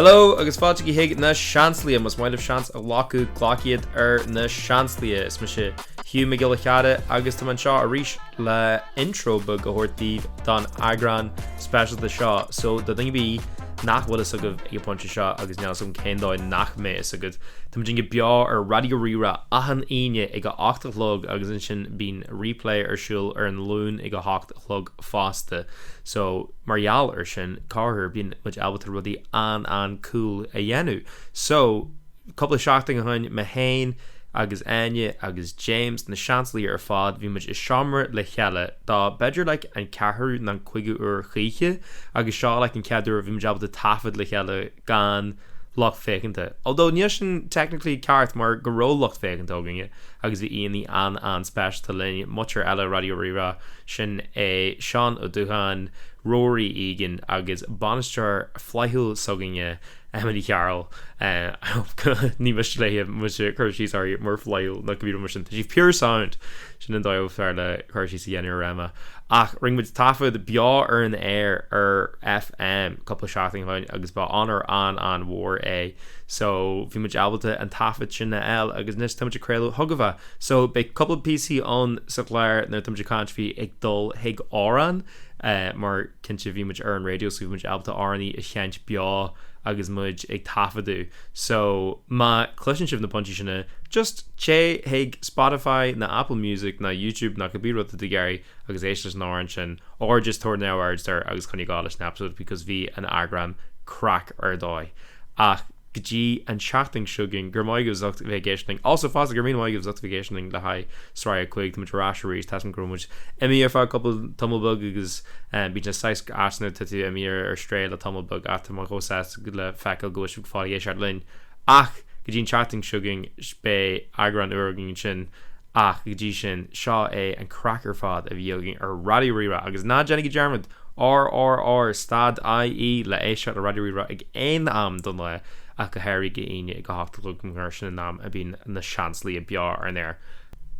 Hello, agus fáilte go Hugh Na Seansálaithe mas maith seans a lacu chlociad Na Seansálaithe is me se Hugh McGill cheada agus tá man seo a ríis le intro bug go hortíh don Eagrán special de seo so the thing be nachhfuil is agah ag pointse seo agus neall som céndáid nach mé is agad Tá dinge BEO Raidió Rí Rá ahan Áine ag go 8 chlog agus in sin bín replay súil an lún ag go 8 chlog fásta so marall sin cáthir bín muid albalta rudí an cool a dhéanú so couple of seachtain a hain me hain agus Áine agus James na Seansálaithe fád bhí muid is seomra le cheile dá beidir le an ceathrú na chuige chuige agus seo le an ceadú bhí muid albalta taifead le cheile gan loch fécannta although níos sin technically ceart mar go ró loch fécannta óginge agus bhí aonaí an special linn muir eile Raidió Rí Rá sin é Seán Ó Dubhchóin Rory Egan agus banisteir flaithúil soginge Emma Ní Chearúil ní musléthe mu chuirsí ar mar flaithúil na go bhí mar sin sí pure sound sin an dóibh fear le chuirsí RRR Emma ach ringmuid taifead BEO ar an air ar FM couple seachtain hain agus ba anar an mhór é so bhí muid albalta an taifead sin na eil agus níos táid craiú thugah so be couple PC an sa léir nó táid country ag dul hiag árán mar cinnte bhí muid ar an radio so bhí muid albalta áraní i cheint BEO agus muid ag taifeadú so má cluisian sibh na pontí sinna just ché hiag Spotify na Apple Music na YouTube na go bí rud de geirí agus éis ná an sin or just tuair náhairs ar agus chunig gála snapshot because bhí an Eagrán crack ar dóid ach gotí an seachtain siúgin gur maiid go zocht vacationing also fásta gur mí maiid go zocht vacationing le haid Sraith chuig tá ráisiirí tá an grúmuid imí ar fá couple tumblebug agus bí na 6 asna tú imí ar stré le tumblebug a má go go le fecail go fáil é seart linn ach go dtín seachtain siúgin spé Eagrán uirgin sin ach go dtí sin seo é an crackar fád a bhíogin ar Raidió Rí Rá agus ná Jenny German RRR stad IE le é seart a Raidió Rí Rá ag aon am don le a go hairí go aine ag go 8 mar sin nám a bhín na Seansálaithe BEO ar air.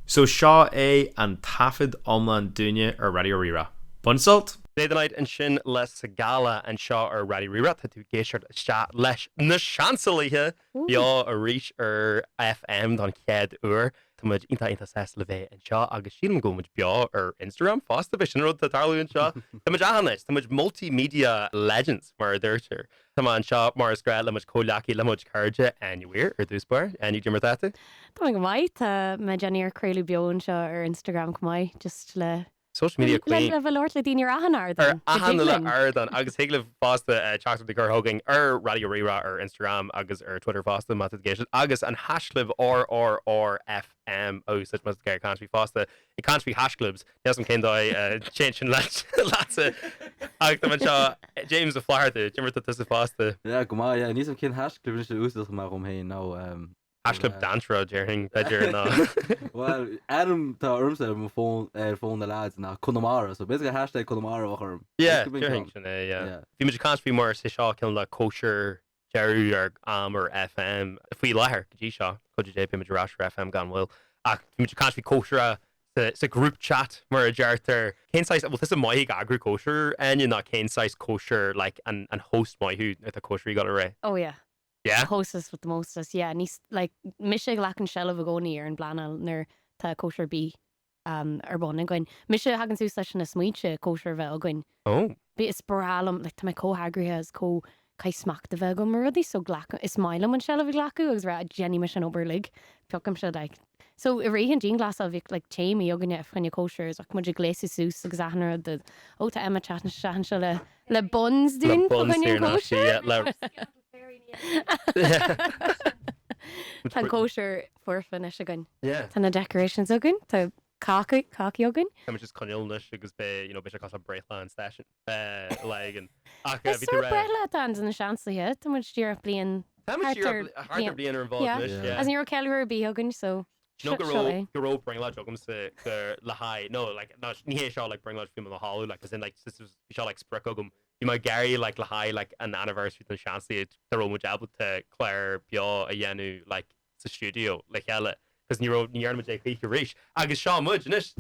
So seo é an taifead omlan duine ar Raidió Rí Rá. Bunsalt? Déidir an sin le sa gala an seo ar Raidió Rí Rá tá tú géisiart leis na Seansálaithe BEO a ríis ar FM don cead uair Tá muid inta 6 le bheith an seo agus sílam go muid BEO ar Instagram fásta bheith sin rud tá tarlú an seo Tá muid ahanais Tá muid multimedia legends mar dúirtear Tá an seo mar scra le muid cólaí le muid cairde anhuiir ar dúspóir aní d martáta Tá go maiid tá me Jenny ar creaú BEO an seo ar Instagram go maiid just le social media queen. Le bhilort le dtíine ahan ardan. Ahan le ardan agus hiaglah fásta teachta de gur thugaing ar Raidió Rí Rá ar Instagram agus ar Twitter fásta matagéisi agus an hashlib RRR FM ó such mas gair country fásta I country hashclubs nes an céndá change lása agus tá seo James a Flairte Jimmerta tusa fásta. Ja go má níos an cin hashclub se ústal mar romhainn ná Hasclub dansra dearing beidir ná. Well, Adam tá ormsa mo phone na lads na Connemara, so basically hashtag Connemara ochorm. Yeah, dearing sin yeah. Bhí muid country mar sé seo cin le kosher Jerry ar or FM. Fhí lethir go dtí seo chuidir JP muid ráisir FM gan bhfuil ach bhí muid country kosher sa group chat mar a deartar cén size well this is my agri kosher and you're not cén size kosher like an host my who at the kosher you got array. Oh yeah. Yeah. Hostess with the mostest, yeah. Nís like Misha lachan shell of a goni ar an Bliana nar tá kosher bí ar bon an going. Misha hagan sú leis na smuointe kosher bheith going. Oh. Bí is sporálum like tá my co-hagrithe is co cai smacht a bheith go mar rudí so glacu is mailam an shell of a glacu agus ra Jenny Misha an oberlig piocam se like so I réhan jean glas a bhíh like Jamie ogan a frinne kosher is ach muidir gléisi sús agus ahanar de ó tá Emma chat na sean se le buns dún kosher. Tá kosher furfan is agan. Yeah. Tá na decorations agan. Tá cocky agan. I'm just conilnish agus be, you know, bit of breitla an station. Like and Is there breitla tans in the Seansálaithe? Tá muid tíar blian. Harder blian involved. Yeah. As in your Kelly bí agan so. No go bring lodge jogums to la high. No, like not ní shot like bring lodge film in the hollow like as in like this was shot like sprickogum. You might Gary like la high like an anniversary to Seansálaithe the road much able to Claire BEO a yenu like the studio like hella because you near me take you reach agus Sean much nish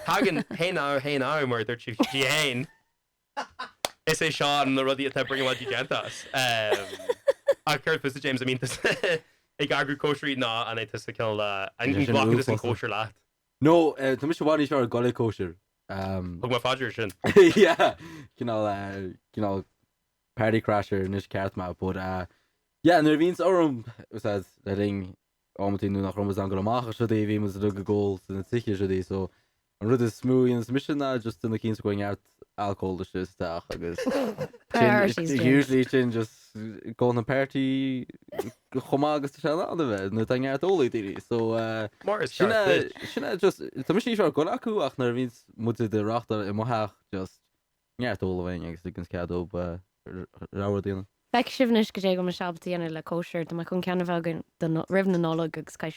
hagen hey now more they're Jane it's a shot and the ruddy at bring what you get us Ceir fi James I mean ag agru cóisirí ná an étas a ceil an ghlachas an cóisiir leat. No, tá mis bhhaí seo gola cóisiir. Thug má fáidir sin. Yeah, party crasher níos ceart má, but nuair bhíns orm le ring ámatínú nach rom an go amach se é bhí mas rug a ggóil san tiiche se so an rud is smú an mission just in the cíns going out alcohol isteach agus usually sin just go na party chomá agus se an bheith na an art ólaí so sinna just tá mis seo go acu ach nar víns mu de rachtar I mothach just neart ólahain agus gin ceadó ráhar Beic sibhnis go dé go seabtaíanana le cóisiir do chun ceanna bhagin rih na nóla agus cai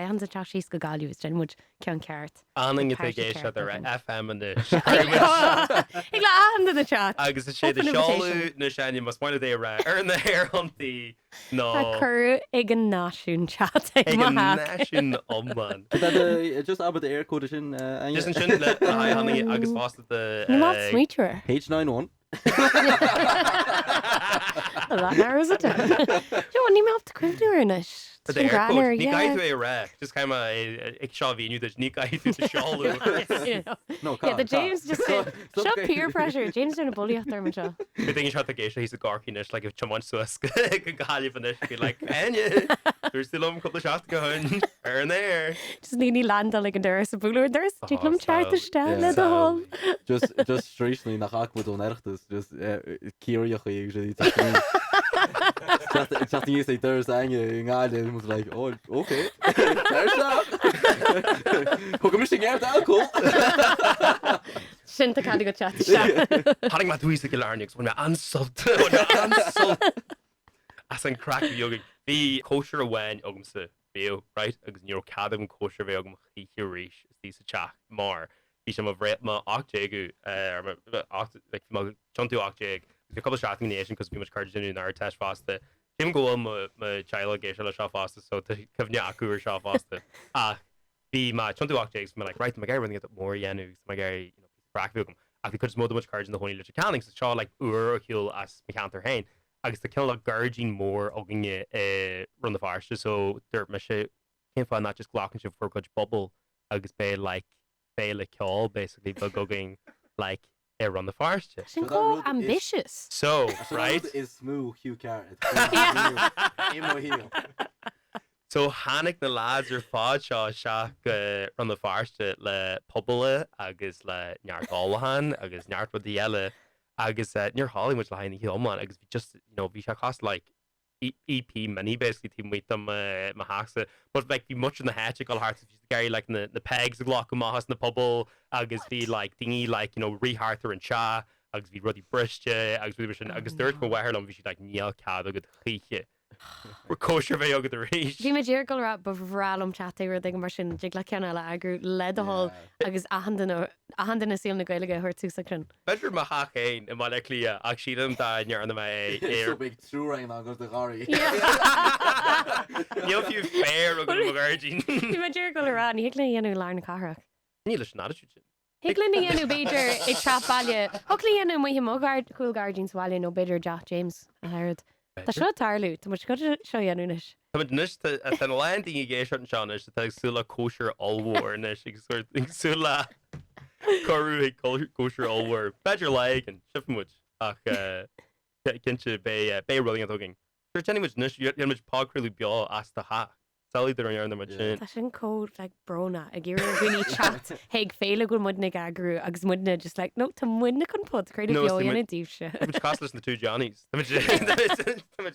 hansa teí go gáú is muid cean ceart. Aning it géis ar FM an Ig le ahananta na chat. agus sé de seáú na seine mas máile é ra ar na hair antaí ná chur ag an náisiún chat náisiún omman. just ab air code sin Just an sin le haing agus fásta má smuitiúir. page 91 is it? Jo ní mé op de cruúirnis. Ní gaiithú é ra just caiim ag seo bhíú ní gaiithú seáú. No the James just shut peer pressure. James doing a bully out there, Michelle. I think shot the geisha he's a garkinis like if someone so gali finish be like Áine there's still a couple of shots going and there Just need land like a Dura Sabula. There's Jiglam chart the stand at the hole. just strangely nach ak moet onerchtes just kierjoch usually ik zat niet eens thuis Áine in Áine was like oh okay there's that hoe kom je uit alcohol Sinta cadw go chat. Haring ma dwi sa gilarnix when ansult as an crack yoga be kosher when ogum sa BEO right agus neuro cadam kosher ve ogum chiúil is these chat mar be some of rep ma octegu like ma chuntu octeg a couple shotting nation because be much cards in our test faster Jim go ma child geisha la shot faster so to kavnya aku or shot faster be ma chuntu octegs ma like right my guy running it more yanu my guy Bracvigum. I could just much cards in the honey little canning so shaw like or he'll as McCanter Hain. I guess the kill like gurging more oging run the fire so dirt my shit can't find that just glocking shit for good bubble. I guess bay like call basically but going like run the fire shit. So ambitious. So right is smooth Hugh Carrot. So hannig na lads ar fád seach run the farste le pobble agus le neartálahan agus neartfa eile agus near Hollywood le hainnig hiomán agus just bhí se cost like EP many basically team with them mahasa but like be much in the hatch all hearts Gary like the pegs glock mahas na pobble agus be like dingy like reharter and cha agus be ruddy briste agus dirt go wear vi like neal cad agad chiche We're kosher ve agad reach. Bhí me ddír go ra ba bhrálum chatí ru ag mar sin dig le ceanna le agur le a hall agus ahanana síam na gaiile thuir tú sacrin. Bedroom ma ha céin I má le clia ach siadam da near an mé so big trúrain agus de gáí. Níl fiú fér agad magardín. Bhí me ddír go ra ní hiic le dhéanú lár na carach. Ní leis ná sin. Hiic le dhéanú beidir I trap bailile. Thug líanú mu himógard cool guardians bhaile nó beidir Jack James a Herod. Tá seo tarlú, tá mar go seo dhéanúnis. Tá nus an landing I géis an seanis tá súla kosher allhór nes súla choú kosher allhór. Beidir le an sifmuid ach cinse bé rolling an tugging. Sure tenny much nus much pogcrúlú beá as the ha. Sally ar an mar sin. Tá sin cód le brona a ggéir gúní chat heag féile go mudna agrú agus mudna just like no tá mudna chun pod creid beoina díobse. Tá costas na two Johnnies. Tá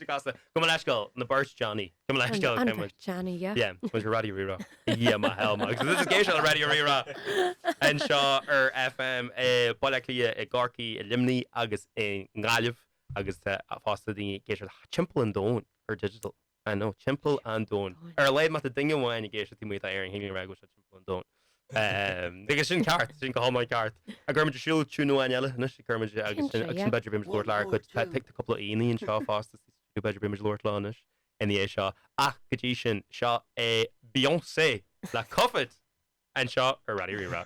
costa go leiscail na burst Johnny. Go leiscail Johnny yeah was Raidió Rí Rá. Yeah my hell man. This is géis an Raidió Rí Rá. An seo ar FM bailaclia I Gorky I Limni agus in Ngalibh agus fásta dinge géis chimple and don or digital. I know chimple and don. Leid mat dinge bháin géis tí mu airing hinging rag chimple and don. Agus sin cart sin go my cart. A gurmid siúil túnú eile na sé gurmid agus sin beidir bimid Lord Lar chud take a couple of aíon seo fásta beidir bimid Lord Lánis in é seo ach gotí sin seo Beyoncé le Cuffit an seo ar Raidió Rí Rá.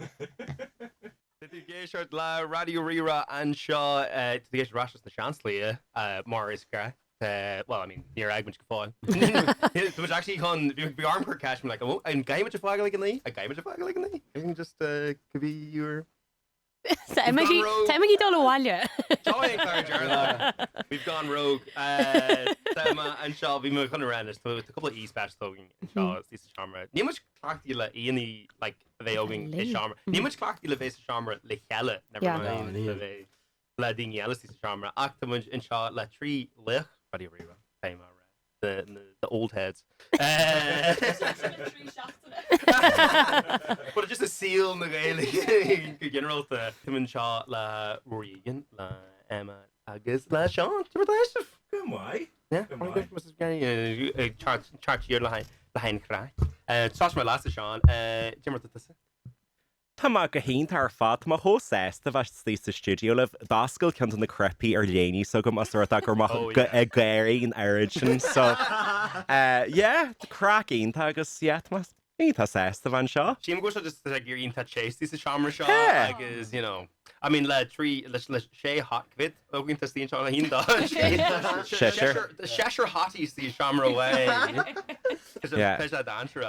Géisiart le Raidió Rí Rá an seo géis rastas na Seansálaithe mar is gra. well, I mean, near Agman go fáil. It was actually on the arm per cash. I'm like, oh, I'm guy with a flag like a knee. A guy with a flag like a knee. I can just could be your. Táimí dul bháile. We've gone rogue. Tema and Shaw be more kind of random. So a couple of e-spatch talking in Shaw. This is Shamra. Ní much clark the Ian like they owing a Shamra. Ní much clark the face Shamra le Hella. Never mind. La Dingy Alice is Shamra. Actamunj in Shaw la tree lech. Raidió Rí Rá. Tema. The old heads. But it's just a seal in the Gaelic general to him and Shaw la Rory Egan la Emma agus la Sean. Come why? Yeah. Mrs. Gary chart year la hein craic. Sauce my last Sean. Jimmer to this. Tá má go haon tar fad má thó sésta bheith slí sa studio leh dascail cean na crepi ar léní so go masúirta gur gaiirí an origin so yeah cracking agus siat mas tá sésta bhain seo. Sheim go just like you're in touch chase this is Shamra Shaw like is you know I mean le sé hot vid ogin to stín Sean hin da the Cheshire hotties the Shamra way. Yeah.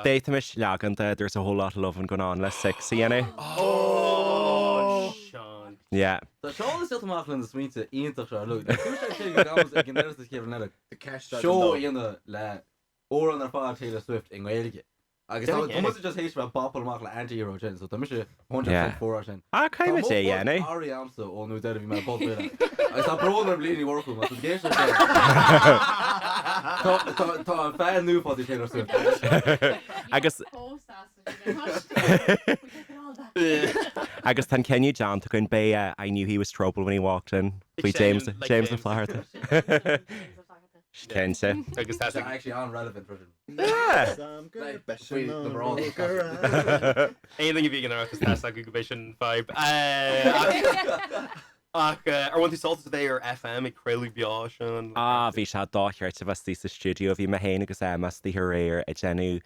Data mis leaganta, there's a whole lot of love going on. Less sexy, you know? Oh, Sean. Yeah. So Sean is still to Mark in the suite to Ian to show. Look, the first I can notice this give another show in the la or on the far Taylor Swift in Gaelic. I guess I must just hate about Bopple Mark like anti-hero gen, so the mission 104 gen. I kind of say, yeah, no? Ari Amso, or no doubt of my both. I saw brother bleeding work with my game. Tá fan new for the Taylor Swift. Agus tan Kenny John to go in Bay. I knew he was trouble when he walked in. James the Flaherty. Kense. That's actually unrelevant for him. Yeah. Anything if you can artist that's like a vision vibe. Or want to salt today or FM criú BEO Sean. Bhí se dácheart a bheith tí sa studio bhí me héana agus Emmas tí réir a genú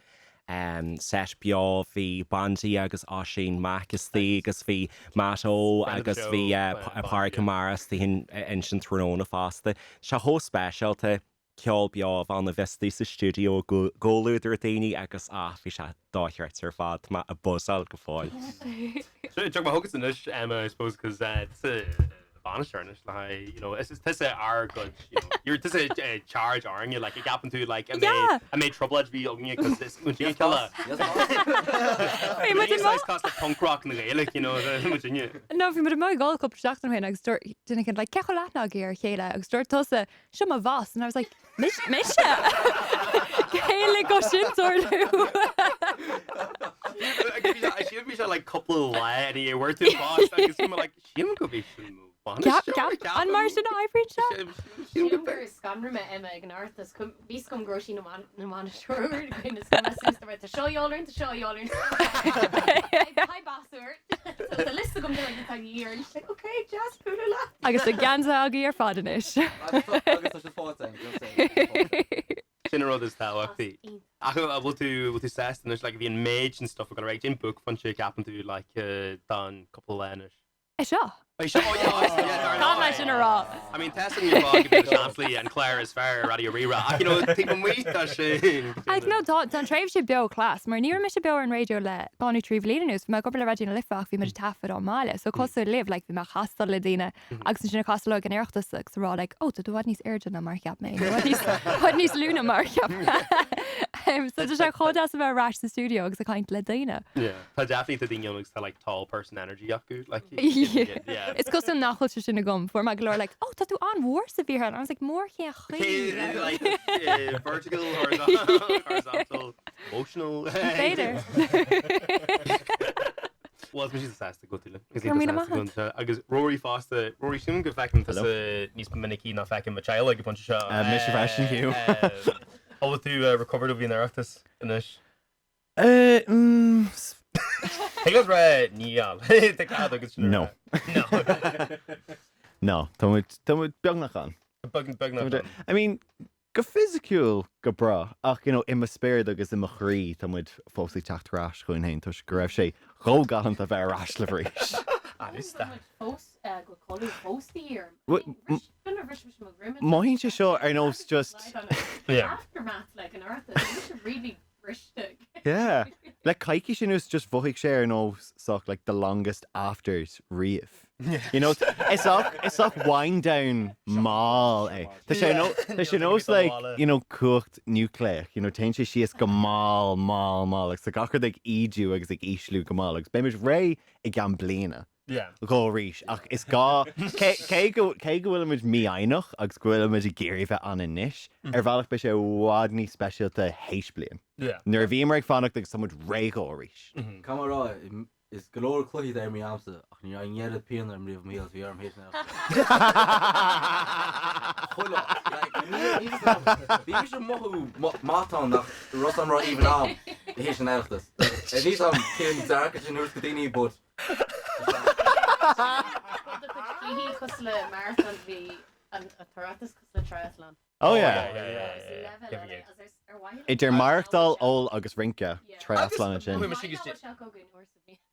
set BEO bhí bandí agus áisín Macas tí agus bhí Mató agus bhí apáir Maras tí in sin tróna fásta. Se thó spéisialta ceol BEO bhán na bhistí sa studio ggóúidir daoine agus bhí se dácheart ar fad a busáil go fáil. So Chuck my hogus in this Emma I suppose because it's a bonus like you know it's our good you know you're just a charge aren't you like it happened to like I made trouble at be because this when you kill nice cost of punk rock in the Gaelic you know No fi my goal cup production when I start didn't like cecholatna gear chéile ag start tosa shuma vas and I was like misha Gaelic go sin sortu I should be like couple of laddie where to boss I guess like she could be an mar sin áibrí scanrum Emma ag an artas bhís gom grosí na manisiúr chuin is seoáirn to seoáirn basúir the list gom le na year and she's like okay jazz cúla agus a gansa agaí ar fadanis Sin rud is táhachtí. Bhfuil tú sest and there's like bhíon mage and stuff we're gonna write in book fan sé happen to like done couple lenis. Seo. Comment in a raw. I mean, testing your bog Chansley and Claire is fair, Raidió Rí Rá. You know, think when we that shit. Ag no don tréimh sé BEO class, mar níor me sé BEO an radio le banú trí bhlíanús, má gobal radio na lifach bhí mar taifead á máile, so cosú liv like bhí mar chastal le daine agus sin costal an airachtasach so rá like, oh, tú bhad níos airde na mar cheap mé. Bhad níos lúna mar cheap. So just like chodas about rash the studio because I can't let Dana. Yeah, but definitely the thing you like tall person energy good like yeah. It's custom nachos in a gum for my glory like oh tattoo on war severe and I was like more like vertical horizontal emotional later. Well, it's fantastic go to agus Rory Fáilte Rory Siún go fecinn níos minicí ná fecinn ma child like a bunch of Mr. Fashion Hugh. How tú recovered of being arachtas inis? He goes right níall. No. No, tá beag nach an. I mean, go physical go bra ach you know imma spéir agus imma chrí tá muid fósaí teachtarás chuin hain tuis go raibh sé rógalant a bheith arás le bhrís. Fós go choú fóstaí ar. Maihíonn sé seo ar nós just Yeah. Aftermath like an earth. It's really rishtig. yeah. Le caiici sin is just bhuaigh sé ar nós soch like the longest afters riamh. You know, it's up wind down mall, eh. Tá sé nós like, you know, cooked nucleic, you know, tein sé is go mall, like sa gachar ag idiú agus ag islú go mall, agus beimiid ré I gan bliana. Yeah. Go ríis ach is gá cé go bhfuil muid mí ainoch agus bhfuil muid I géirí bheith an inis ar bhealach be sé bhád ní speisialta héis blian. Yeah. Nuair bhí mar ag fannach ag samúd ré go ríis. Camará is golóir chluí ar mí amsa ach ní anhéad peann am riomh míl bhí arm héis na. Chuile. Bhí sé mothú mátán nach Ross am rá even am héis an eachtas. Ní am céan dearcha sin nuair go daoine bud. He cos le marathon bhí an a thuratas cos le triathlon. Oh yeah. Idir marachtal ó agus rinca triathlon sin.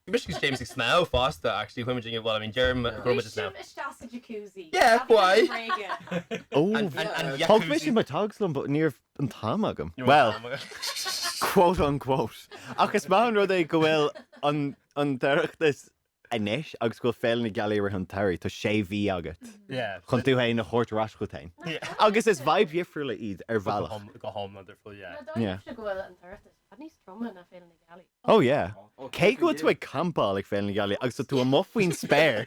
Michigan James is now faster actually when we're well I mean Jeremy just now. Jacuzzi. Yeah, why? Oh, Thug mé sin ba tagslam but níor an tám agam. Well, quote unquote. Agus má an rud é go bhfuil an deirechtas inis agus go féil na galí ar an tairí tá sé bhí agat. Yeah. Chun tú hain na chóirt ras go tain. Agus is vibe dhifriúla iad ar bhealach. Go home wonderful, yeah. Yeah. Yeah. Oh yeah. Cé go tú ag campá ag féil na galí agus tú a mofuoin spéir.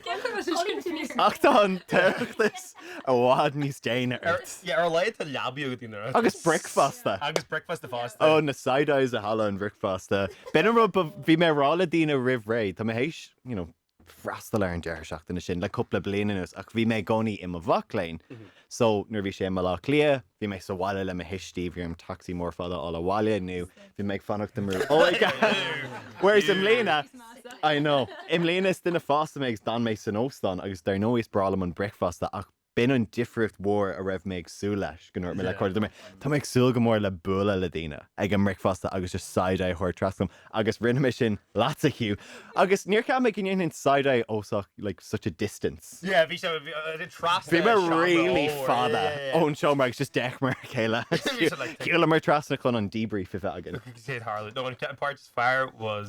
Ach tá an deirechtas a bhád níos déine airt. Yeah, ar leid a leabíú go dtíine. Agus breakfasta. Agus breakfast fásta. Oh, na side-eyes a hala an breakfasta. Benam bhí mé rála dína rih ré, tá mé héis, you know, freastal ar an deir seachtainna sin le cúpla blianaús ach bhí mé gcónaí I mo bhaclainn. So, nuair bhí sé má lá clia, bhí mé sa bhaile le mo histí, bhí an taxi mór fada á le bhaile nu, bhí mé ag fannach do mrú. Oh my God! Where's Imlena? I know. Imlena is duna fásta mé ag dan mé san óstan agus dar nó is bralam an breakfasta ach bin an difricht war a raibh méid sú leis gnúir me le chuir mé Tá méid súil go mór le bula le daine ag an breakfasta agus just side-eye chuir trascom agus rinne me sin láta hiú agus níor cha me gin side-eye ósach like such a distance. Yeah, bhí sé trust. Bhí me really fada ón seo mar just dech mar chéile. Chéile mar trasna chun an debrief if again. Said Harlan. No, one part of fire was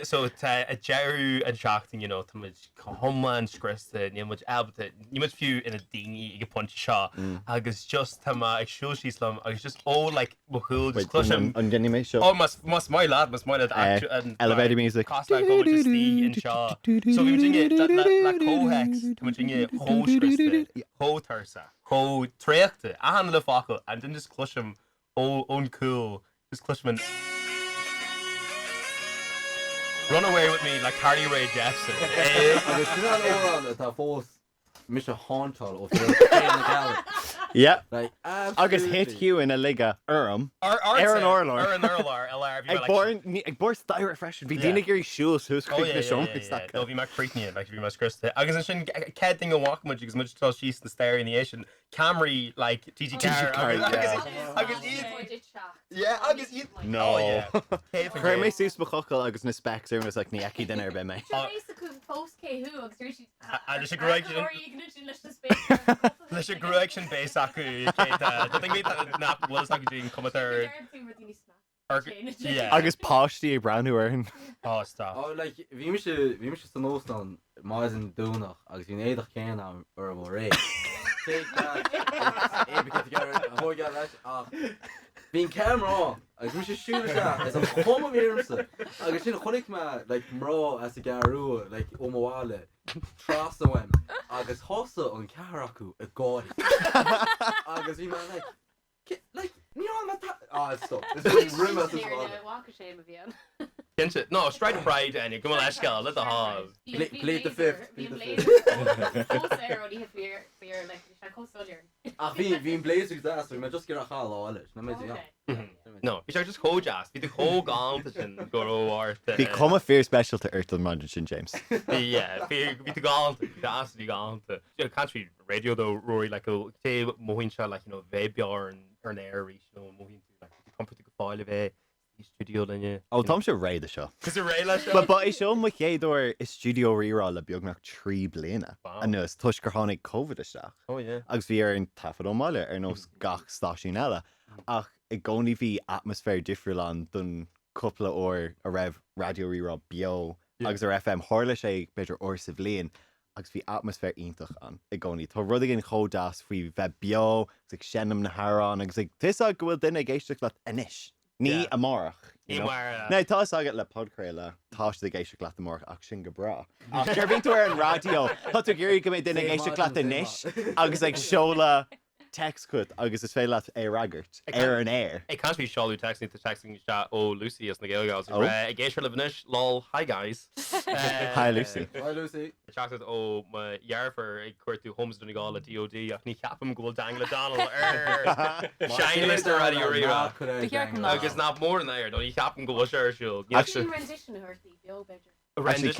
so a Jeru and Shachting, you know, to much homeland scrist and you much albert you much few in a dingy you punch shot agus just tama ag show Islam agus just all like mohul just clutch him an dinny me show. Oh must my lad and elevator music. Cost like go just the in shaw. So we doing it like cohex to much it whole scrist whole Pearsa whole trechte a hand le faco and then just clutch him all uncool just clutch him and run away with me like Harry Ray Jepsen. Agus tú an tá fós mis a hátal ó na galí. Yeah. Like Agus hit Hugh in a liga Aaron Orlar. Ag bor stair fresh. Bhí dína gurí siús who's quick na show. No, bhí mar creeping like bhí mar scrist. Agus an sin cading a walk much agus much tell she's the stair in the Asian Camry like TG car. Agus yeah, agus no. Crair mé sús bachachal agus na specs ar was like ní aici den ar be mé. Post Who agus there's a correction. There's a correction base acu. I think we not what is like doing commentator. Yeah. Agus páistí ag brandú ar Oh, stop. Oh, like bhí me san óstan más an dúnach agus bhí éidir céan am ar bh ré. Bhín camera agus mu sé siúla is an chuma bhéarmsa agus sin chonig me like mrá as a garú like ó mháile trás ahhaim agus thosa an cear acu a gáid agus bhí me like ní an stop is rimime No, straight pride and you come on Ashkel, let the hall. Plead the fifth. Bhín blazer das me just gur a chaá áile na mé. No, you should just hold jazz. Be the whole gaunt and go over. Bhí cum a fear special to Earthland Mansion sin James. Yeah, be the gaunt, that's the gaunt. Country radio though, Rory like a say mohín like you know bheith bear and air reach, you know mohín like the comfort to Fáilte studio linne. Ó Tom se réide seo. Cos a ré lei Ba is seo mu chéadúir is Studio Rí Rá le beagnach 3 bliana. Wow. A nuas tuis gur tháinig COVID isteach. Oh yeah. Agus bhí ar an taifead ó máile ar nó gach stáisiún eile. Ach I gcónaí bhí atmosfér difriúil don cúpla ó a raibh Raidió Rí Rá BEO agus ar FM hála sé beidir or sa bhliain agus bhí atmosfér iontach an I gcónaí. Tá rud gin chodáas faoi bheith BEO ag sinnam na Harán agus ag tusa go bhfuil duine géisteach le inis. Ní amárach. Né tá agad le phodchraoladh tá de géisteach le amórach ach sin go bra. Ach gur bhín tú ar an radio, tá tú gurí go mé duine géisteach le inis agus ag seola text chut agus is féile ragart ar an air. I can't be seáú texting shot ó Lucy as na Gaelgas. I géisiir le bhanis lol hi guys. Hi Lucy. Hi Lucy. Teachtas ó jaarfar ag cuairtú homes donna gáil le DOD ach ní ceapam gohfuil dangla Donald Shine list ar Raidió Rí Rá. Agus ná mór na air, don ní ceapam gohfuil seir siúil. Actually, rendition of her BEO better. Actually,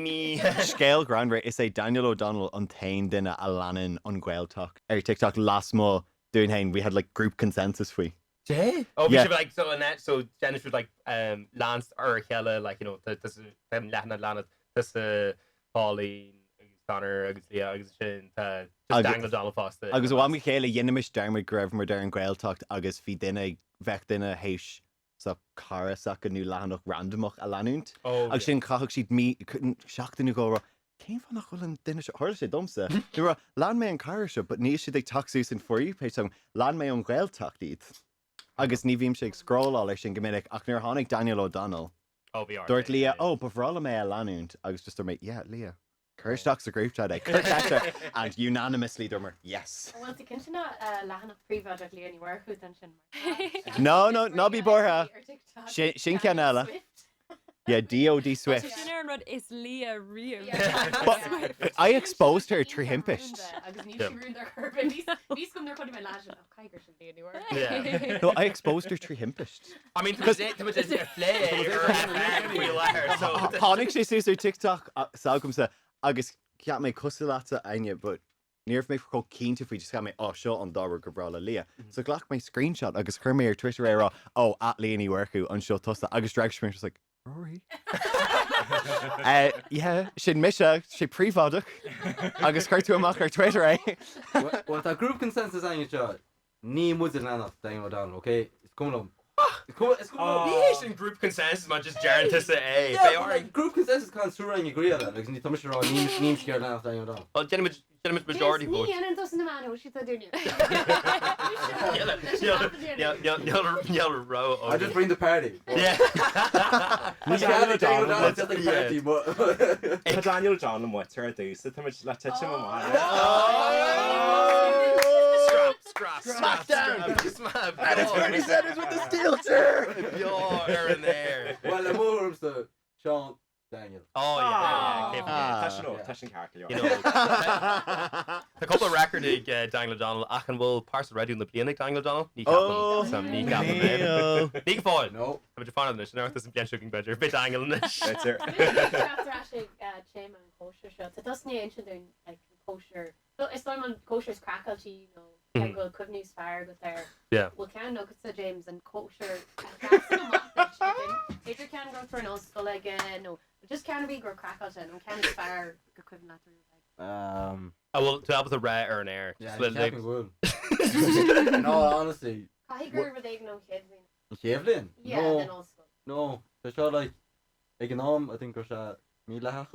Me. Scale grand rate is a Daniel O'Donnell on tain dinner a lanin on Gaeltalk. Er TikTok last mo doing hain we had like group consensus we. Jay? Oh, we Yeah. should be like so in that so Dennis would like Lance or Hella like you know this is Latin this Pauline Connor agus Leah agus sin just Daniel Donald Foster. Agus wa mi chéile dhéanamish dermid greibh mar der an Gaeltalk agus fi dinner vec dinner heish so cara sac a new lanach randomach a lanúnt. Oh, Agus sin cachach siad mí seachtainú go ra céim fan nach chuil an duine se thuir sé domsa. Dú ra lan mé an cara seo, but ní siad ag taxú in forí page sang lan mé an Gaeltalk díd. Agus ní bhím sé ag scrollá leis sin gomininic ach nuair tháinig Daniel O'Donnell. oh we are. Dúirt Leah, oh, bhrála mé a lanúnt agus just mé, yeah, Leah. Curseach a group chat, Curseach and unanimously dummer, yes. Well, the kinshina lahan of pre-vod at Leonie work with and shin. No, bí bortha. Sin ceanna. Yeah, DOD Swift. Rud is Leah Rio. But I exposed her through himpish. Yeah. No, I exposed her through himpish. I mean because it was a play Hánig sé sús TikTok sagm sa agus ceap mé cosú láta aine, but níor mé có cínta faoi just me seo an dáhar go brala Leah. So glach mé screenshot agus chur mé ar Twitter ra at Leonie workú an seo tosta agus drag me just like Rory. Yeah, sin mise sé príomhádach agus chuirtú amach ar Twitter Well, that group consensus aine seo ní muidir lenach Daniel O'Donnell, okay? It's coming up. It's coming up. in group consensus man just Jared to say Yeah, but like, group consensus can't sure and agree on that. Like, ní tomas rá ní scared lenach Daniel O'Donnell. well gentlemen majority vote. And doesn't the man who she thought doing Yell row. I just bring the party. Yeah. Ní scared Daniel O'Donnell just like party, but Tá Daniel John an muir a dús tá le tiite Scrap. Smackdown! And it's 30 seconds with the steel chair! You're in there. well, the more to Sean Daniel. Oh yeah. Tá sin carta. You know, a couple of record Daniel O'Donnell ach an bhfuil Pearsa Raidió na Bliana Daniel O'Donnell ní cap ní fáil No. Tá de fan this náir an bean sugar better bit angle in this kosher. So it's not on kosher's crackle, you know, can go cook news fire with there. Yeah. Well, can look at James and kosher. If you can go for an old skull again, no, just can't be go crackle and can fire equivalent to I will to help with the rat or an air. Yeah, Just let Captain Wood. No, honestly. I agree with they no kids. Kevlin? Yeah, No. then old skull. No. They shot like econom, I think was shot Mila.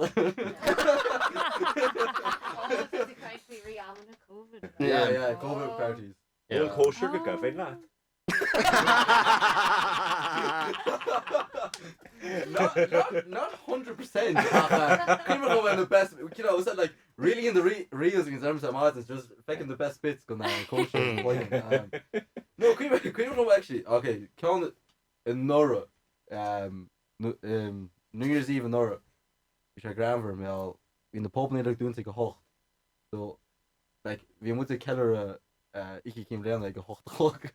Yeah, COVID parties. Bhfuil cóisirí go gabhaid le. Not 100%. People go in the best, you know, was that like really in the reels in terms of Martins, just picking the best bits going on culture and playing. No, Queen go actually. Okay, count in Nora, New Year's Eve in Nora, which I grandmother me all in the pub near like doing like a hoch. So, like we went to Keller. Ik came down like a hot dog.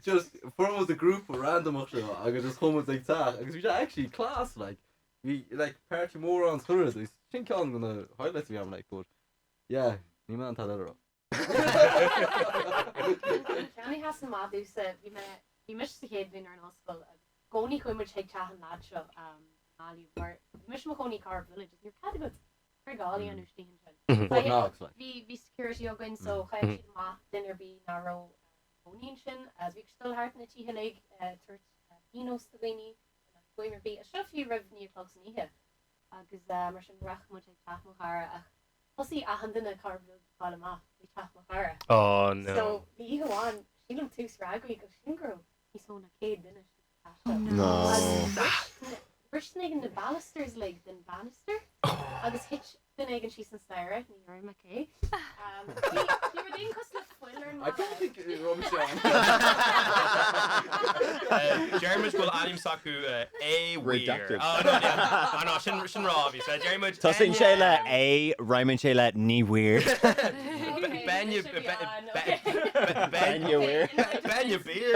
Just form the group of random I could just home with like that. Because we actually class like we like party more on Thursdays. Think I'm gonna highlight me. I'm like, but yeah, ni man tal euro. Ceannaí has an madú sa bhí mis sa chéad bhín ar an osscoil gcónaí chuimid ag teach an lád seo náliú mar mis mo gcónaí car village níor cad go gáí an ústíon bhí security again so chaim siad má dinar bí náró gcónaín sin as bhí still hart na títhe ag tuairt Inos do dhaoine goimar bí a seo fiú rah níorchlog san ihe agus mar sin rach mu ag teach mo chara ach Osí a handan na car village fáil amach bhí teach mo chara Oh no. so bhí hamháin sílam tú srágaí go sin gro ní sóna céad duine No. Brisna ag na balusters le den banister agus hitch den ag an sí san staire ní ra me cé ní mar daon cos le foiilir I don't think Rory Sean. Jeremy will anim saku a Redacted. weird. Oh no, sin Robbie. So Jeremy. Tosin sé le é Raimond sé le ní weird. Ben you weird. Ben you beer.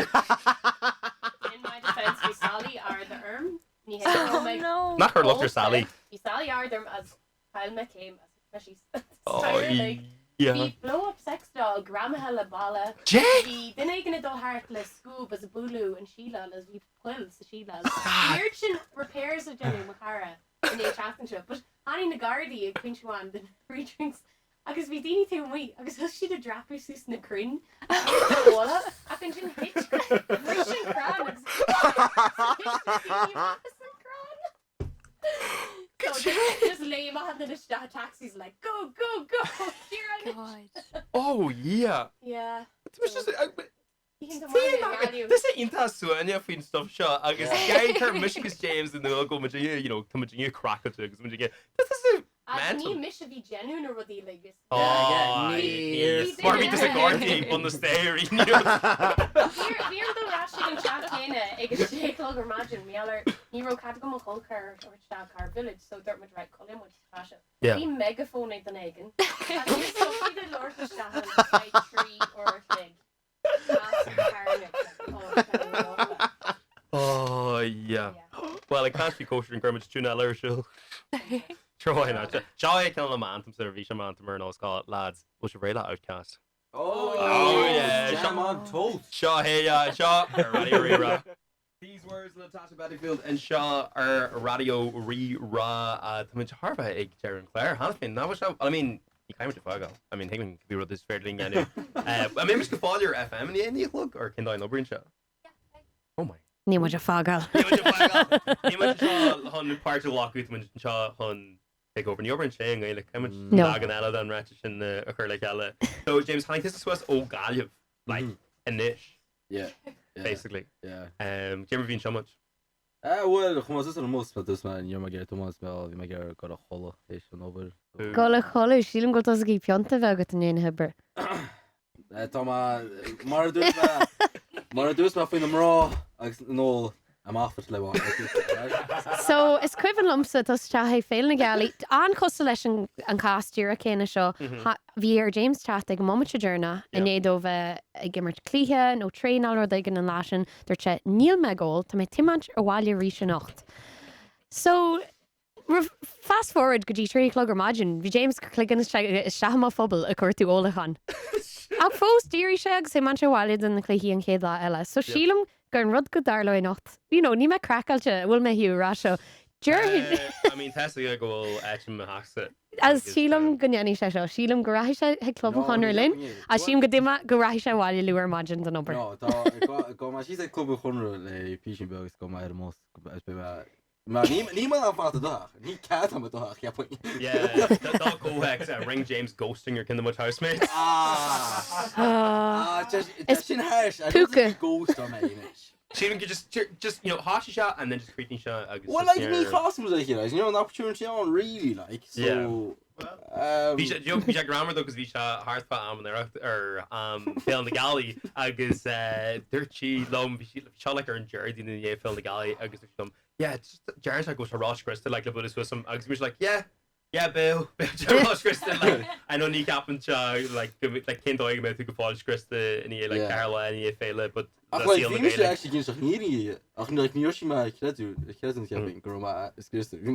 In my defense we Sally are the ní Oh no. Not her look Sally. Bhí Sally are them as Palma came as she's Oh like yeah. Bhí blow up sex doll gramathe le balla Jay. Bhí den ag ganna dul hart le scoob as a bulu an síla as bhí puil sa síla Níir sin repairs a Jenny Machara in é championship but Annie na Gardaí ag pinchúan den free drinks agus bhí daoine tú mí agus thus siad a drapú sús na crin bhla ach an sin hit sin crán just lay him on the taxis like go God. Oh yeah. yeah This is This this is intasúine fin stuff shot. Agus gay Michigan James in the local you know, come to crack it because when you get this is ní mis a bhí genuine a rudí le gus Barbie does a Gordy on the stair. Bhí an do rá an chat chéine agus séchlog imagine méallar ní ro cad go mo chulcar or car village so dúirt mud right colim mu fashion Yeah. Bhí megaphone ag den aigen so the Lord tree or thing Oh yeah. Well, I can't be kosher and Greenwich tuna leir show. Try not. Shall I kill a man to serve each man to Myrna Scott lads? What's your radar outcast? Oh yeah. Jam on toast. Shaw hey Shaw Raidió Rí Rá. These words Natasha Bedingfield and Shaw are Raidió Rí Rá. To much Harvard egg Jerry and Claire. Hanfin. Now what's I mean. You can't to Fago. I mean, Hugh could be with this fair thing. I mean, Mr. Father FM in the look or can I no bring show? Oh my. Ní muid a fágal. Ní muid hon part of lock with muid seo hon take over New York saying like how much an ela than ratchet in occur like ela. So James Hank this was all galliv like a niche. Yeah. Basically. Yeah. Jimmy Veen so much. Well, chum is an most dus man jo ge Thomas Bell vi me go a cholle é an over. Gola choú sílim go as í peanta bheith go in heber. Tá mar dus ma fin am rá agus nó am after le. So is cuihan lumsa tas te féil na gaí an costa leis an cástúr a céine seo bhí ar James chat ag momente dúrna a néadó bheith ag gimmert clíthe nó tréál ag an lásin dúir te níl megóil tá mé tiimant ar bháile rí sin nocht. So fast forward go dtí trílog imagine bhí James cligan is seaá fphobal a chuirtú ólachan. Ag fós díirí se agus sé man bháile in na chluí an chéad lá eile. So sílam gur an rud go darla nocht. Ní me crackáilte bhfuil me hiú rá seo. I mean, Tesla go etchim haxa. As sílam gonéanaí se seo, sílam go raithise ag club chunar linn, a sílam go dtime go raithise bháile luúar margin an obair. No, go ma sí club chunra le Pearsa go mai most Ma ní man fa dach ní cat am dach ja point. Yeah, that go hex ring James ghosting your kind of much housemate. Just sin hash ghost on me. She even could just you know hashi shot and then just creeping shot. Well, like me fast was like an opportunity on really like so. Yeah. Vija grammar though because Vija heart pat am there or film the galley agus dirty lom shot like her in Jersey in the film the galley agus some yeah just Jersey goes to Ross Crystal like the Buddhist with some agus was like yeah Bill Ross Crystal like I know Nick happened to like kind of about to go Polish Crystal and he like Caroline and he failed but actually against Niri ach like Hiroshima credu credu que bem groma escrito vi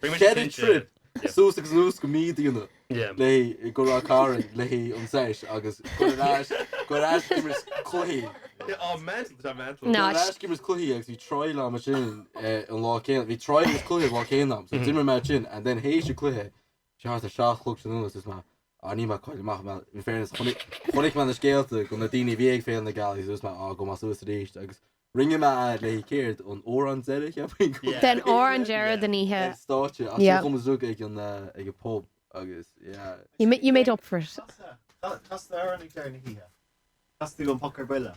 mais trip Sús agus nús go mííonna Yeah. le go rá cáran le an séis agus goráis gimmers chluí. Oh, mental. No, Goráis gimmers chluí agus bhí troil am sin an lá céan. Bhí troil is chluí lá céanam, so dimmer me sin, and then hééis se cluthe se hart a seaachlog san núnas is má ní coileach in fairness chonig man na scéalte go na daoine bhíag féil na galí sus má go más ús rééis agus ringe me le céirt an ó an zeire Den orange era den ihe. státe Yeah. kom zo ag an pub agus You made up for it. Tá ar an dearna hí. Tá tú an pocar buile.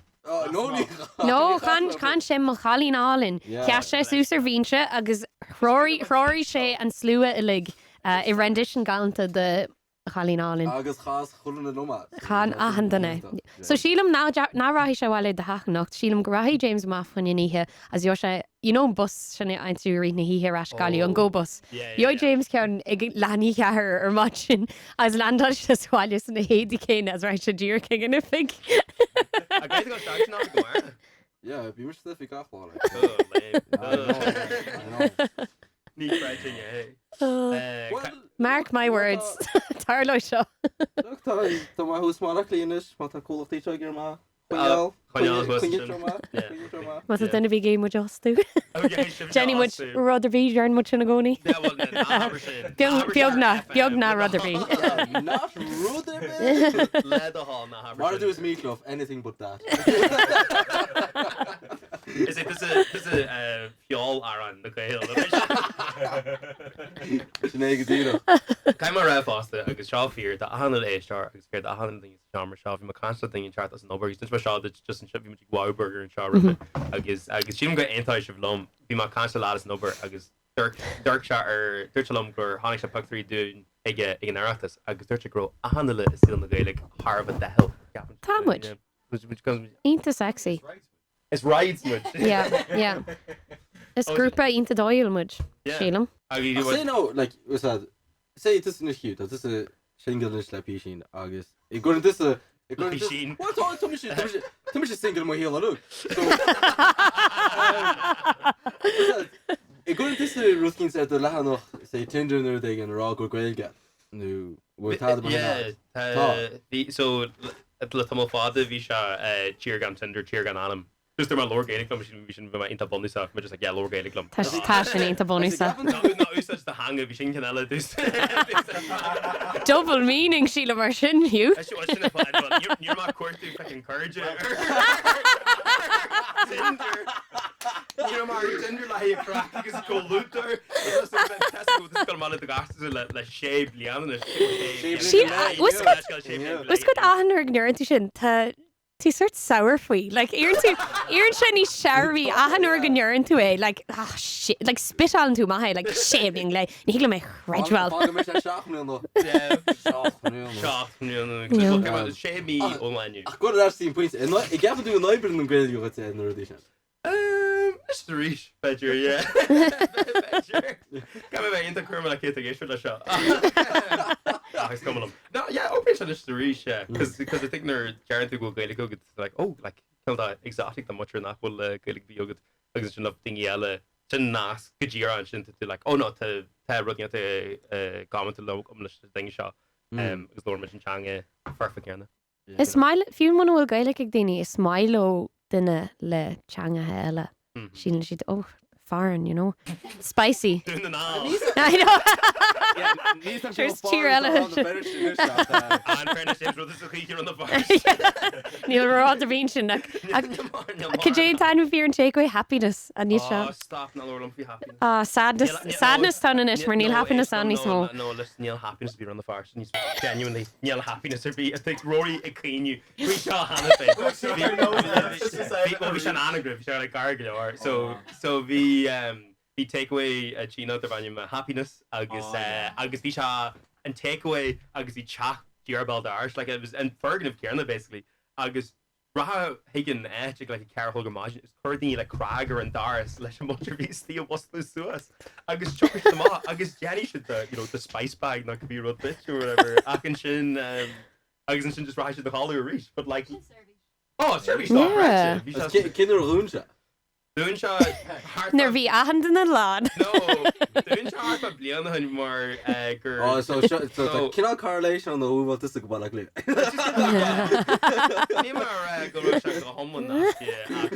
No, can sé mo chalín álinn. Ceas sé súsar víse agus Rory sé an slua ilig I rendition galanta de chalín álinn. agus chas cholle no Chan ahan danne. So sílam ná rahi se bhile de hachnacht, sílam go rahi James Maffan in ihe as jo sé, bus sinna einúí na híhe ras galú an gobus. Jo James cean ag leí ceair ar mat sin as landá se sáile san na hédí céine as ra se dúr cé gan fig. Ja bí mar fi gá Mark my words. Tar lei seo. Tá má húsmáach líanais má tá cólachtí gur má Mas duna bhí géim justú. Jenny mu rud a bhí ar mu sin na gcónaí. Beag na rud a bhí. Mar dús mílof anything but that. Is it this a fiol aran na gael? Sinné go Caiim mar raibh fásta agus seo fír de ahanana éistear agus céir a hanan thing seo mar seo bhí mar constant thing in chart as an obair just seo that just an sib bhí Wowburger an seo agus sílim go antáid se bhlum bhí mar constant lá as an obair agus Dirk se ar dúirtelum gur tháinig se pactarí dún ag an airachtas agus dúirte gro ahanana is síl na gaeileh Harbh de hell. Támuid. Ínta sexy. It's right, much. Yeah. Is grúpa ínta dóil muid. Sílam. Sé nó sé is is cute dat is a single le sin agus I go this tu single mo héla lu I go this ruskins at de le noch sé tinder nu ag an rá go gweilge nu so le tam fáda bhí se tígan tinder tígan anam. Just mar Lord Gaelic club vision bh inta bonúsa, me just like Lord Gaelic club. Tá sin inta bonúsa. No, ús de hang bhí sin canile dus. Double meaning síla mar sin, Hugh. You're má cuairtú fucking courage. You're mar tinder le crack agus go lútar. Go mal de gastas le shape Bliana. Was go ahannar ignorant sin Tí sort sour faoi. Like, Iarn sin ní searbhí ahanúir go nearan tú é, like, shit, like, spit on tú maithe, like, shaming, like, ní hiigla mé redwell. Shamey online. Go tí point. I gafan tú an leibrin an gréilú an nuí sin. Mr. Reach, Badger, yeah. Come away into Kerma like it again, should I shot? He's coming up. No, yeah, open to Mr. Reach, yeah. Because I think they're guaranteed to go Gaelic, it's like, oh, like, kill that exotic, the much or not will Gaelic be good. Because it's enough thingy, to nas, good year on, to like, oh, no, to running at the comment to low, thing shot. Because Lord Mission Chang, perfect, yeah. Is smile, few man will Gaelic ag daoine, is smilo dinne le changa heile. Sílan siad, oh, foreign, spicy. Doing the now. I know. Sure, it's cheer eile. And fairness, James Brothers will keep you on the bar. Níl rá a bhín sin. Could you time of fear and take away happiness? And Oh, stop, no, Lord, I'm be happy. Sadness down in it, mar níl happiness on ní smó. No, listen, Neil happiness be on the farce. And he's genuinely Neil happiness or be. I think Rory Egan you. We saw Hannah thing. We saw an anagram. We saw like gargle. So we take away Gina the Vanya happiness. Agus we saw and take away. Agus we chat Dearbell Darsh like it was and Fergan of Kierna basically. Agus Raha Higgin like a Carol imagine it's currently like Craiger and Doris like a bunch of these Theo was this to us. Agus chuck them all. Agus Jenny should the spice bag not could be a real bitch or whatever. Akin Agus and Shin just Raha the Hollywood reach but like oh service Yeah. Kinder runja. Dún seo Nar bhí ahan in na lád. No, dún seo harpa bliana chun mar gur Oh, so cinál correlation an bhúil tu go bhla lí. Ní mar go se go homlan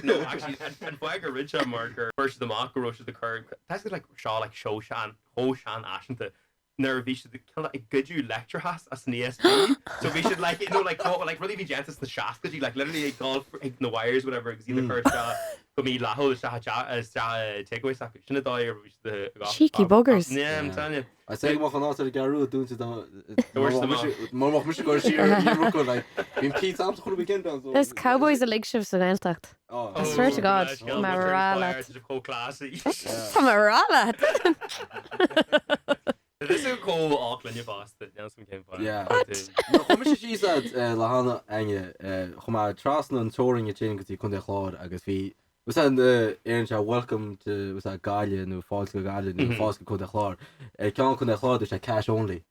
no, actually an bhaig a rid mar gur first amach go roise the cur. That's like Shaw like show Shan ho Shan Ashanta. Never we should kill a good you lecture has as an ESP. So we should like like really be gentle the shaft because you like literally like golf the wires whatever because either first go me la hole takeaway sack shouldn't die or the Cheeky buggers. Yeah, I'm telling you. I say mo gan átar garú dún si mar mu go si like bhín Pete am chu weekend an. There's cowboys a lig shifts an Eltacht. I swear to God. Marala. Classy. Marala. This is a cool Auckland you boss that now some came by. Yeah. Chu si le hána aine chumá trasna an touring a chin gotí chun de chlád agus bhí was an éan se welcome to was a gaile nó fáilce gaile nó fáilce chun de chlád. Cean chun de chlád is cash only.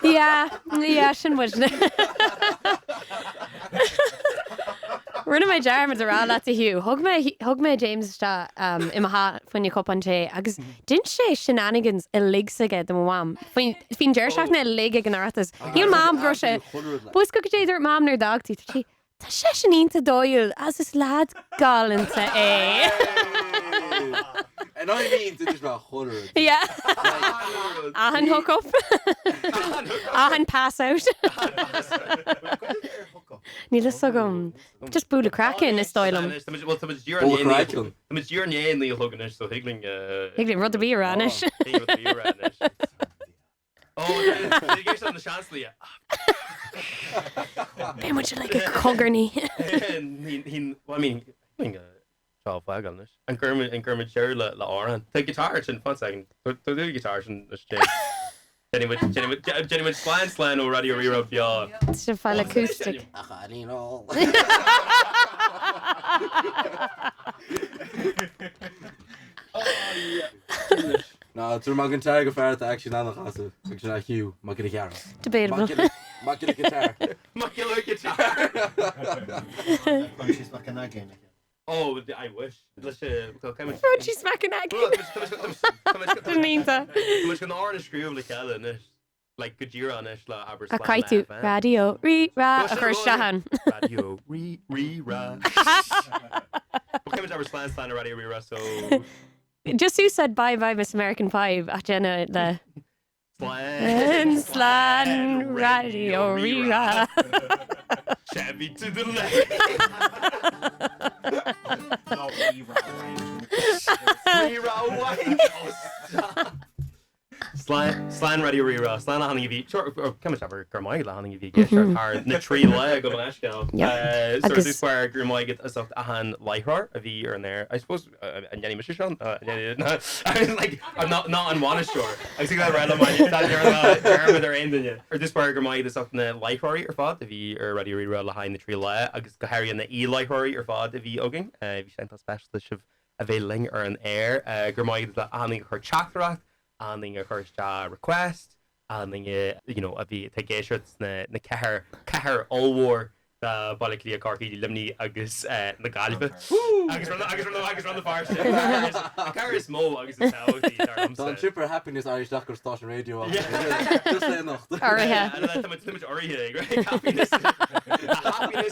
Yeah, sin was. Rinne mé dearmid ará le a Hugh. Thug mé James sta I ha faoine cop an sé agus din sé shenanigans I ligsaige do bhám. Bhín deirseach na lig an artas. Híl mám gro sé. Bus go déidir mám nar dagtí tá sé sin ínta dóil as is lad galanta é. And I mean to just about horror. Yeah. Ahan hook up. Ahan pass out. Níl so gom just búla crackin is stoilm. It's your name the hogan so higgling rud a bí ranis. Oh, you get on the Seachtainí. Very much like a coggerny. I mean, Shaw flag on this. And Kermit share la Oran. Take guitars in 1 second. Do guitars in this change. Jenny slan or Raidió Rí Rá bia. It's a file acoustic. No, tú má an teir go fearta action an chaasa ag sin Hugh má go cear. Debatable. Má go guitar. My killer guitar. She's back in that game again. Oh, I wish. Let's She's smacking that Nínta. Much an orange screw like Ellen like Gajira on ish la aber a caiú Raidió Rí Rá a chur seahan. Raidió Rí Rá. Okay, much aber slan Raidió Rí Rá so just who said bye Miss American 5 at Jenna the slan Raidió Rí Rá. Chevy to the left. No, Rí Rá wine. Stop. Slan Raidió Rí Rá. Slan a hannig bhí cumid aber gur maiid le hannig bhí géisiart ar na trí le go an eisceáil. So this where gur maiid as a han leithrar a bhí ar an air. I suppose an Jenny Michelle Sean. I was like I'm not on one sure. I think that right on my that with their end in you. Or this where gur maiid is up na leithrar ar fad a bhí ar Raidió Rí Rá le hain na trí le agus go Harry na leithrar ar fad a bhí oging. Bhí sent a specialist of availing ar an air gur maiid le hannig chu chatrat. And then your first request, and then you know a bit take shirts na cehar all war the baliclia carki limni agus na galibh agus run the far car is small agus Don super happiness Irish Doctor Station Radio. Just say enough. Happiness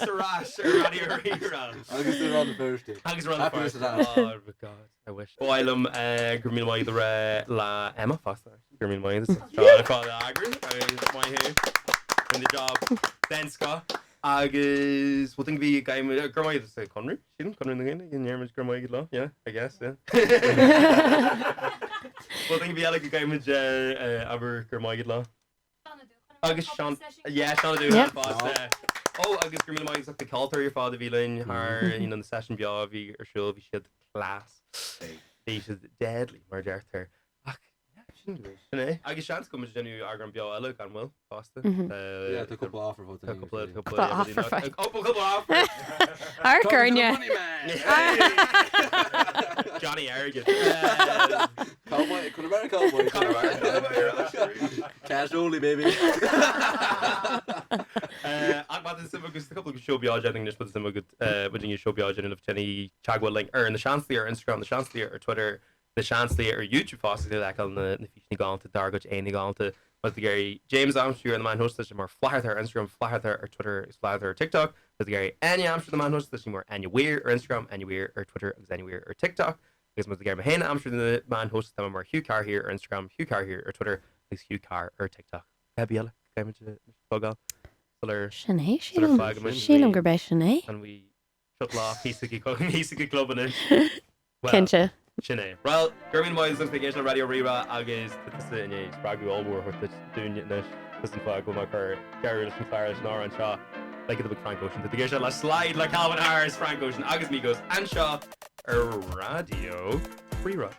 a rash Raidió Rí Rá. Agus run the first day. Agus run the first. Oh god, I wish. Boilum gurmín maidir la Emma Foster. Gurmín maidir Eagrán. My here in the job. Then Scott. Agus, what think we guy with girl might say Conry? She didn't Conry again. In your girl might law. Yeah, I guess. Yeah. What think we like a guy with aber girl might law. Agus Sean. Yeah, Sean do that boss. Oh, Agus girl might like the culture your father villain her you know the session be or show we should class. She's deadly murder Arthur. Agus sean go genú agram be eile gan bhfuil fásta. Yeah, a couple offer Arcurne. Johnny Arrogant. Cowboy, cowboy. Cash only, baby. Ag má is agus couple go showbeáing nis bud go buding showbeáin of Jenny chagwa link ar na Seanslaí ar Instagram na Seanslaí ar Twitter na Seanslaí ar YouTube fásta le na fiisna gáanta dargad éana gáanta mas the Gary James Amsterdam and the man host more flat ar Instagram flat or Twitter is flat or TikTok but the Gary Áine Amsterdam the man host more anywhere or Instagram anywhere or Twitter is anywhere or TikTok because the Gary Mahane Amsterdam the man host them more Hugh Carr here or Instagram Hugh Carr here or Twitter is Hugh Carr or TikTok Gabriella Fogal Sinead sílam gur beis Sinead and we shut off hísaí club in Kense Sinead. Well, German boys look like Raidió Rí Rá agus in spragu allwar with the doing it listen flag go my car Gary listen fires nor and Shaw like the big Frank Ocean the geisha la slide like Calvin Harris Frank Ocean agus me goes and Shaw Raidió Rí Rá